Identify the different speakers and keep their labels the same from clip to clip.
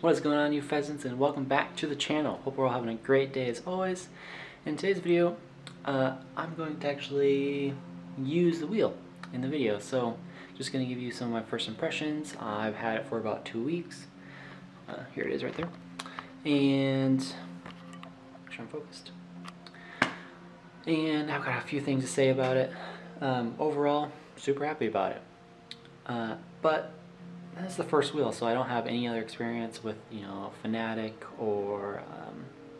Speaker 1: What is going on, you pheasants, and welcome back to the channel. Hope we're all having a great day as always. In today's video, I'm going to actually use the wheel in the video. So just going to give you some of my first impressions. I've had it for about 2 weeks. Here it is right there. And make sure I'm focused. And I've got a few things to say about it. Overall, super happy about it. But that's the first wheel, so I don't have any other experience with, Fanatic or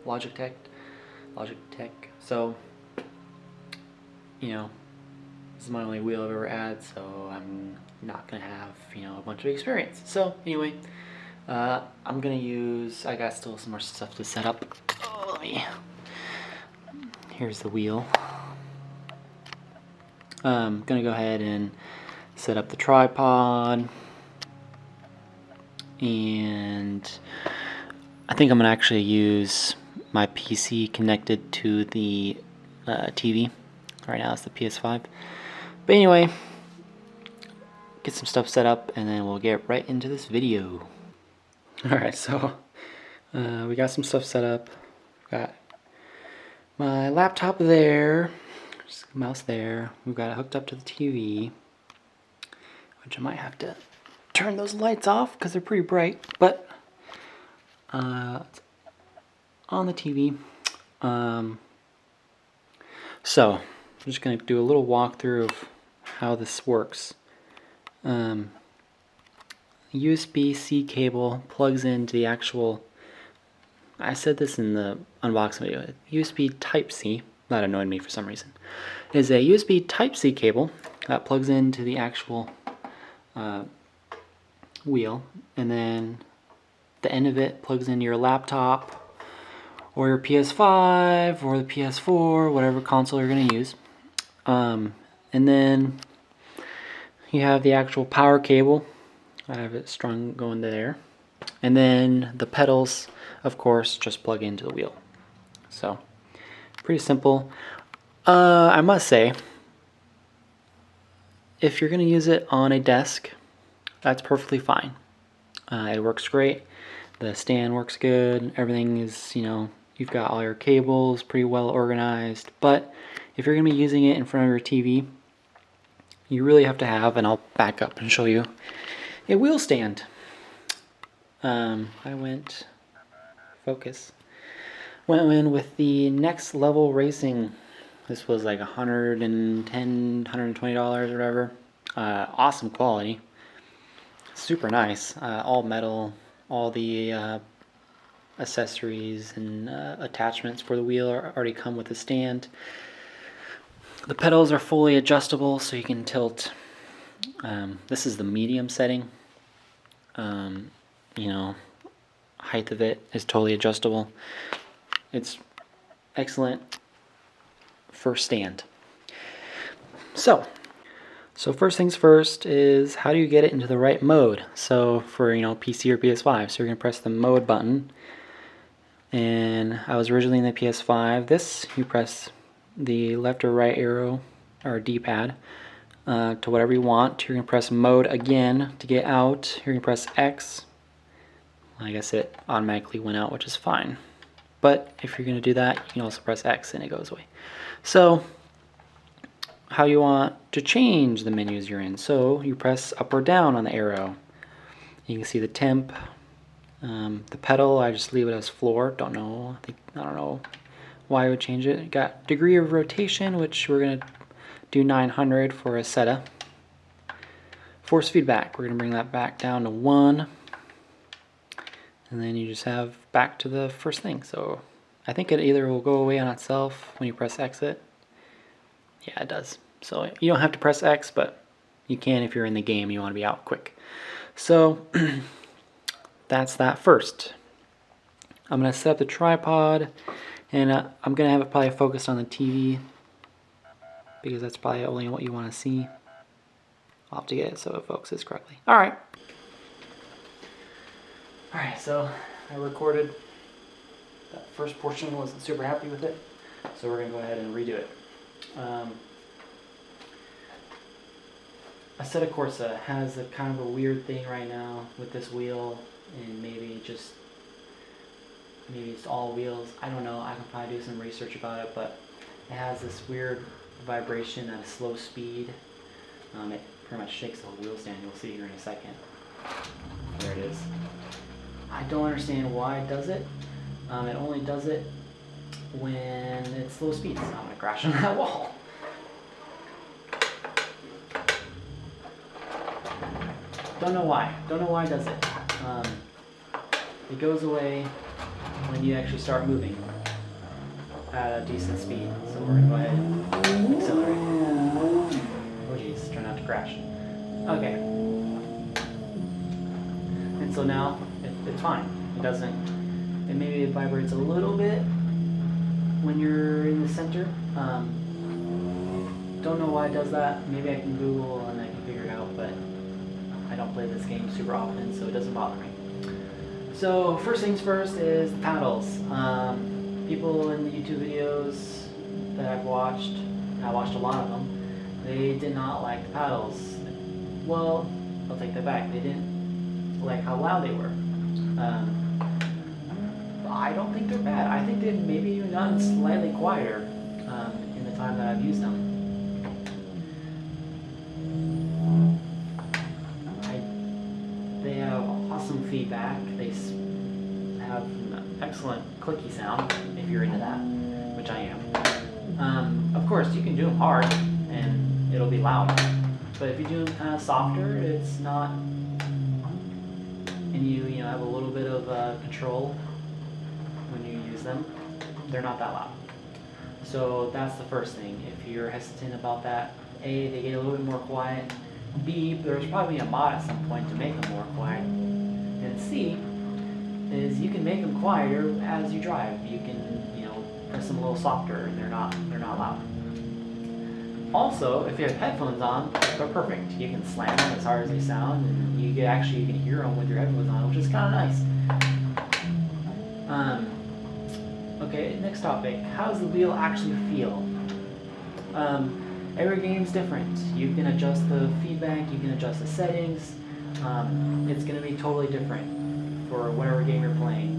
Speaker 1: Logitech. So, this is my only wheel I've ever had, so I'm not gonna have, a bunch of experience. So anyway, I'm gonna use. I got still some more stuff to set up. Here's the wheel. I'm gonna go ahead and set up the tripod. And I think I'm going to actually use my PC connected to the TV. Right now it's the PS5. But anyway, get some stuff set up and then we'll get right into this video. Alright, so we got some stuff set up. Got my laptop there, just mouse there. We've got it hooked up to the TV, which I might have to turn those lights off because they're pretty bright, but on the TV. So I'm just going to do a little walkthrough of how this works. USB-C cable plugs into the actual, I said this in the unboxing video, USB Type-C, that annoyed me for some reason, is a USB Type-C cable that plugs into the actual wheel, and then the end of it plugs into your laptop or your PS5 or the PS4, whatever console you're going to use. And then you have the actual power cable. I have it strung going there. And then the pedals, of course, just plug into the wheel. So pretty simple. I must say, if you're going to use it on a desk, that's perfectly fine. It works great. The stand works good. Everything is, you've got all your cables pretty well organized. But if you're going to be using it in front of your TV, you really have to have, and I'll back up and show you, a wheel stand. I went in with the Next Level Racing. This was like $110, $120 or whatever. Awesome quality. Super nice. All metal. All the accessories and attachments for the wheel already come with the stand. The pedals are fully adjustable, so you can tilt. This is the medium setting. Height of it is totally adjustable. It's excellent for stand. So first things first is, how do you get it into the right mode? So for PC or PS5, so you're gonna press the mode button. And I was originally in the PS5. This, you press the left or right arrow or D-pad to whatever you want. You're gonna press mode again to get out. You're gonna press X. I guess it automatically went out, which is fine. But if you're gonna do that, you can also press X and it goes away. So how you want to change the menus you're in. So you press up or down on the arrow. You can see the temp, the pedal. I just leave it as floor. I don't know why I would change it. You got degree of rotation, which we're gonna do 900 for a seta. Force feedback, we're gonna bring that back down to 1, and then you just have back to the first thing. So I think it either will go away on itself when you press exit. Yeah, it does. So you don't have to press X, but you can if you're in the game, you want to be out quick. So that's that first. I'm going to set up the tripod, and I'm going to have it probably focused on the TV, because that's probably only what you want to see. I'll have to get it so it focuses correctly. Alright, so I recorded that first portion, wasn't super happy with it, so we're going to go ahead and redo it. Assetto Corsa has a kind of a weird thing right now with this wheel, and maybe it's all wheels. I don't know. I can probably do some research about it, but it has this weird vibration at a slow speed. It pretty much shakes the whole wheel stand. You'll see here in a second. There it is. I don't understand why it does it. It only does it when it's slow speed. So I'm gonna crash on that wall. Don't know why. Don't know why it does it. It goes away when you actually start moving at a decent speed. So we're gonna go ahead and accelerate. Oh geez, try not to crash. Okay. And so now it's fine. It doesn't. And maybe it vibrates a little bit when you're in the center. Don't know why it does that. Maybe I can Google and I can figure it out, but I don't play this game super often, so it doesn't bother me. So first things first is the paddles. People in the YouTube videos that I've watched, and I watched a lot of them, they did not like the paddles. Well, I'll take that back. They didn't like how loud they were. I don't think they're bad. I think they've maybe even gotten slightly quieter in the time that I've used them. They have awesome feedback. They have an excellent clicky sound if you're into that, which I am. Of course, you can do them hard and it'll be loud. But if you do them kind of softer, it's not, and you have a little bit of control when you use them, they're not that loud. So that's the first thing. If you're hesitant about that, A, they get a little bit more quiet. B, there's probably a mod at some point to make them more quiet. And C, is you can make them quieter as you drive. You can, press them a little softer and they're not loud. Also, if you have headphones on, they're perfect. You can slam them as hard as they sound, and you can hear them with your headphones on, which is kind of nice. Okay, next topic. How does the wheel actually feel? Every game's different. You can adjust the feedback, you can adjust the settings. It's going to be totally different for whatever game you're playing.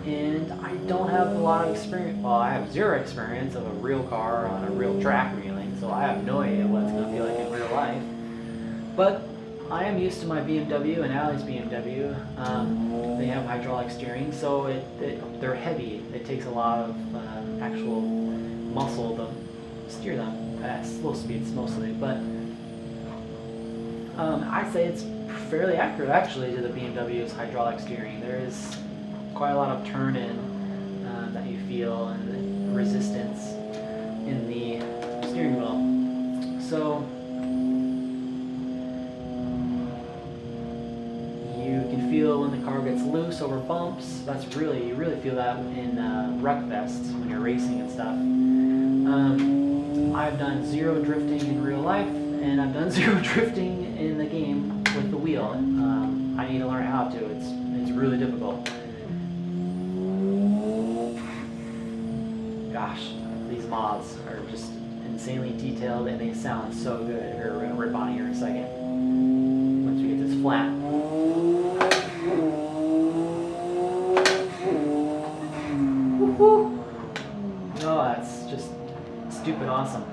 Speaker 1: And I don't have a lot of experience. Well, I have zero experience of a real car on a real track wheeling, so I have no idea what it's going to feel like in real life. But I am used to my BMW and Allie's BMW. They have hydraulic steering, so they're heavy. It takes a lot of actual muscle to steer them at slow speeds mostly. But I'd say it's fairly accurate actually to the BMW's hydraulic steering. There is quite a lot of turn-in that you feel and the resistance in the steering wheel. So you can feel when the car gets loose over bumps. You really feel that in Wreckfest when you're racing and stuff. I've done zero drifting in real life, and I've done zero drifting in the game with the wheel. I need to learn how to. It's really difficult. Gosh, these mods are just insanely detailed and they sound so good. Here, we're gonna rip on it here in a second. Once we get this flat. Woo-hoo. Oh, that's just stupid awesome.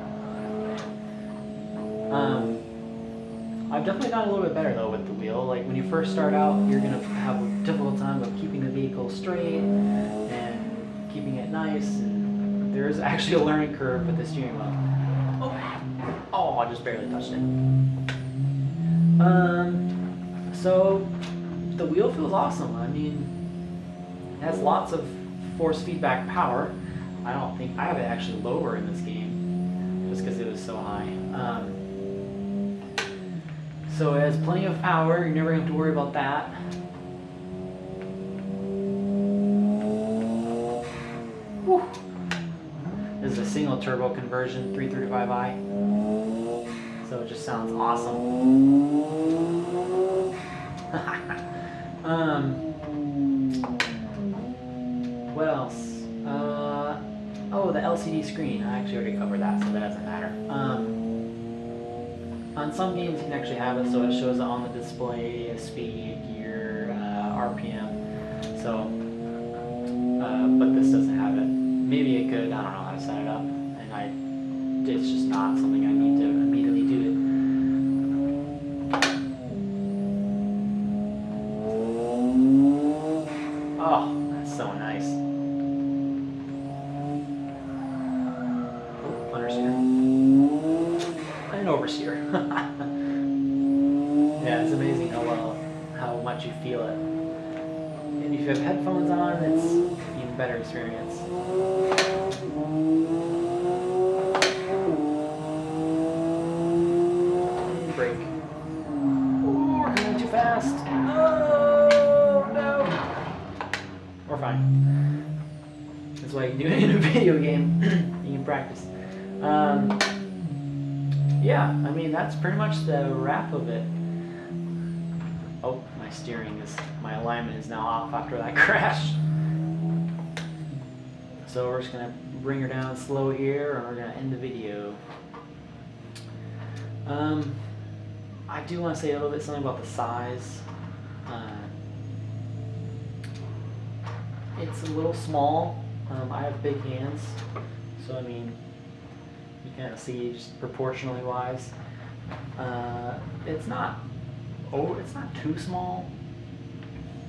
Speaker 1: I've definitely gotten a little bit better though with the wheel. Like when you first start out, you're gonna have a difficult time of keeping the vehicle straight and keeping it nice. And there's actually a learning curve with the steering wheel. Oh, I just barely touched it. So the wheel feels awesome. I mean, it has lots of force feedback power. I have it actually lower in this game just because it was so high. So it has plenty of power. You're never going to have to worry about that. Whew. This is a single turbo conversion 335i. So it just sounds awesome. What else? Oh, Oh, the LCD screen. I actually already covered that, so that doesn't matter. On some games, you can actually have it so it shows it on the display, speed, gear, RPM. So, but this doesn't have it. Maybe it could. I don't know how to set it up, and it's just not something I need to immediately do it. Oh, that's so nice. Oh, understeer. An oversteer. Yeah, it's amazing how much you feel it. And if you have headphones on, it's even better experience. And brake. Ooh, we're coming too fast. Oh no. We're fine. That's why you can do it in a video game. You can practice. Yeah, I mean, that's pretty much the wrap of it. Oh, my alignment is now off after that crash. So we're just gonna bring her down slow here, and we're gonna end the video. I do want to say a little bit something about the size. It's a little small. I have big hands, so I mean, you kind of see just proportionally wise. It's not too small,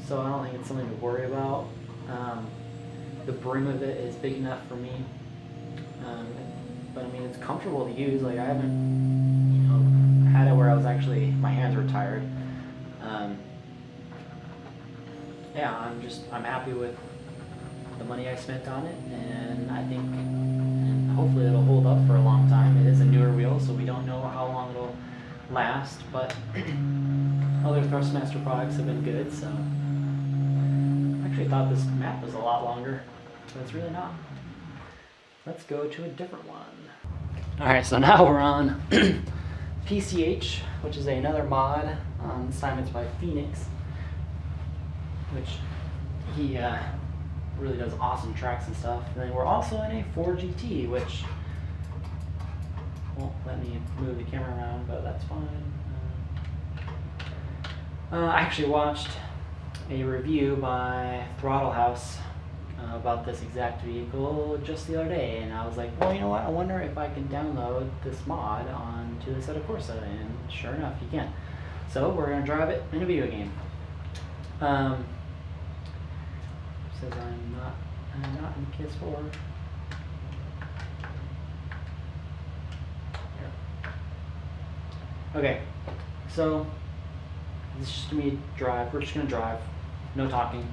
Speaker 1: so I don't think it's something to worry about. The brim of it is big enough for me, but I mean, it's comfortable to use. Like, I haven't, had it where my hands were tired. Yeah, I'm happy with the money I spent on it, and I think, and hopefully it'll hold up for a long time. It is a newer wheel, so we don't know how long it'll last, but other Thrustmaster products have been good, so I actually thought this map was a lot longer, but it's really not. Let's go to a different one. Alright, so now we're on PCH, which is another mod. This time it's by Phoenix, which he really does awesome tracks and stuff. And then we're also in a 4GT, which won't let me move the camera around, but that's fine. I actually watched a review by Throttle House about this exact vehicle just the other day, and I was like, well, you know what, I wonder if I can download this mod onto the Assetto Corsa, and sure enough, you can. So we're going to drive it in a video game. Says I'm not in PS4. Here. Okay, so this is just me drive. We're just gonna drive, no talking.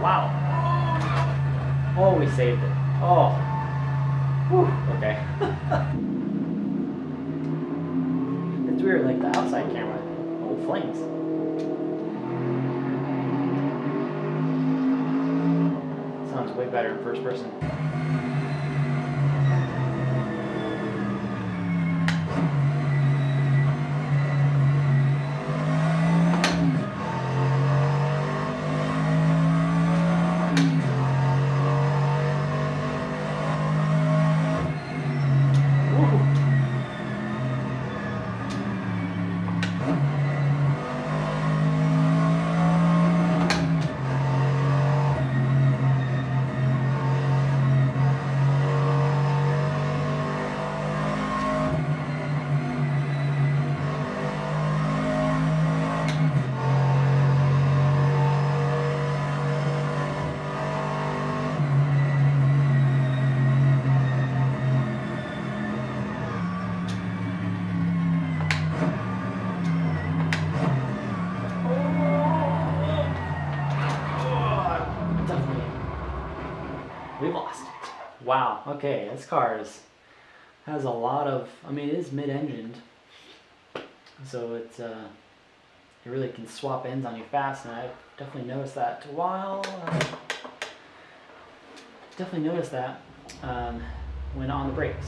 Speaker 1: Wow. Oh, we saved it. Oh. Whew. Okay. It's weird, like the outside camera. Oh, flames. Sounds way better in first person. Wow, okay, this car has a lot of, I mean, it is mid-engined, so it's it really can swap ends on you fast, and I definitely noticed that when on the brakes.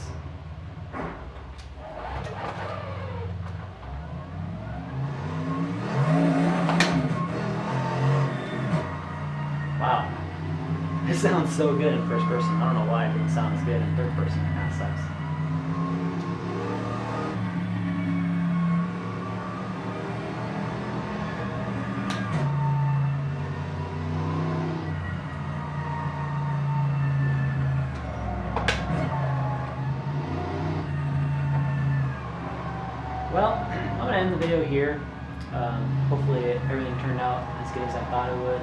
Speaker 1: Wow, it sounds so good in first person. I don't know why it didn't sound as good in third person. It kind of sucks. Well, I'm going to end the video here. Hopefully everything turned out as good as I thought it would.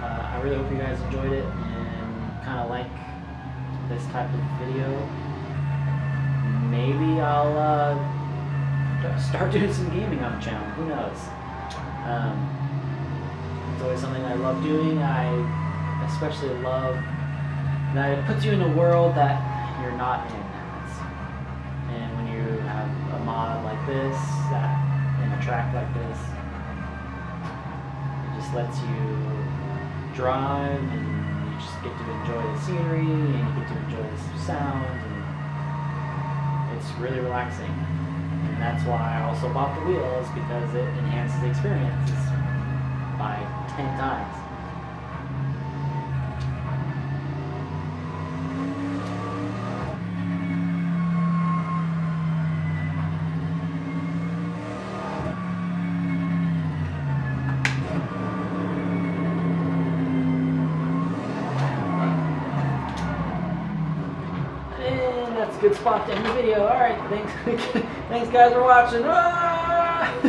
Speaker 1: I really hope you guys enjoyed it and kind of like this type of video. Maybe I'll start doing some gaming on the channel. Who knows? It's always something I love doing. I especially love that it puts you in a world that you're not in. And when you have a mod like this, and a track like this, it just lets you drive, and you just get to enjoy the scenery, and you get to enjoy the sound, and it's really relaxing. And that's why I also bought the wheels, because it enhances the experience by 10 times. Good spot to end the video. Alright, thanks guys for watching. Ah!